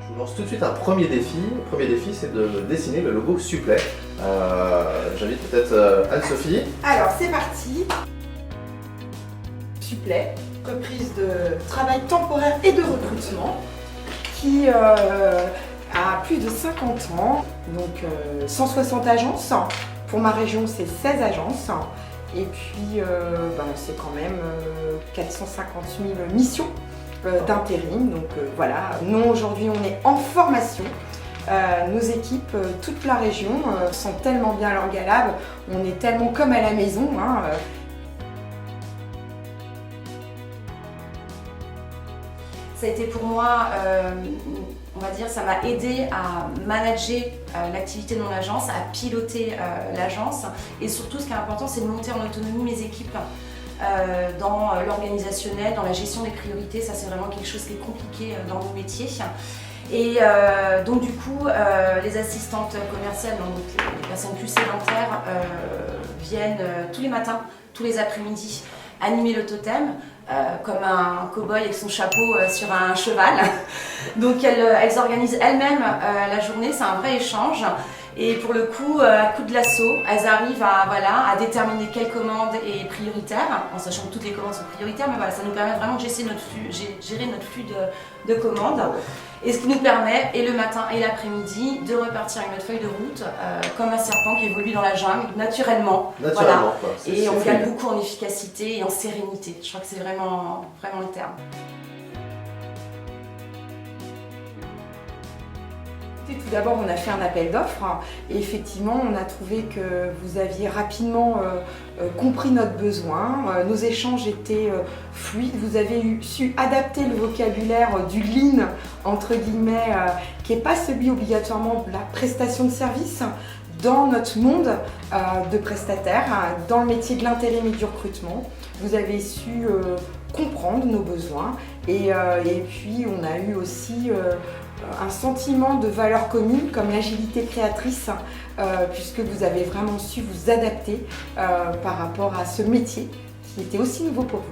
Je vous lance tout de suite un premier défi. Le premier défi, c'est de me dessiner le logo Supplet. J'invite peut-être Anne-Sophie. Alors, c'est parti. Supplet, reprise de travail temporaire et de recrutement, qui a plus de 50 ans, donc 160 agences. Pour ma région, c'est 16 agences. Et puis, c'est quand même 450 000 missions d'intérim. Donc voilà, nous aujourd'hui, on est en formation. Nos équipes, toute la région, sont tellement bien à leur galab. On est tellement comme à la maison. Ça a été pour moi, on va dire, ça m'a aidé à manager l'activité de mon agence, à piloter l'agence. Et surtout, ce qui est important, c'est de monter en autonomie mes équipes dans l'organisationnel, dans la gestion des priorités. Ça, c'est vraiment quelque chose qui est compliqué dans mon métier. Et donc du coup, les assistantes commerciales, donc les personnes plus sédentaires, viennent tous les matins, tous les après-midi, animer le totem, comme un cow-boy avec son chapeau sur un cheval. Donc elles organisent elles-mêmes la journée, c'est un vrai échange. Et pour le coup, à coup de lasso, elles arrivent à déterminer quelle commande est prioritaire, en sachant que toutes les commandes sont prioritaires, mais voilà, ça nous permet vraiment de gérer notre flux de commandes. Et ce qui nous permet, et le matin et l'après-midi, de repartir avec notre feuille de route, comme un serpent qui évolue dans la jungle, naturellement. Naturellement, voilà. Et on gagne beaucoup en efficacité et en sérénité. Je crois que c'est vraiment le terme. Tout d'abord, on a fait un appel d'offres et effectivement, on a trouvé que vous aviez rapidement compris notre besoin. Nos échanges étaient fluides. Vous avez su adapter le vocabulaire du lean, entre guillemets, qui n'est pas celui obligatoirement de la prestation de service dans notre monde de prestataires, dans le métier de l'intérim et du recrutement. Vous avez su comprendre nos besoins et puis on a eu aussi un sentiment de valeur commune comme l'agilité créatrice puisque vous avez vraiment su vous adapter par rapport à ce métier qui était aussi nouveau pour vous.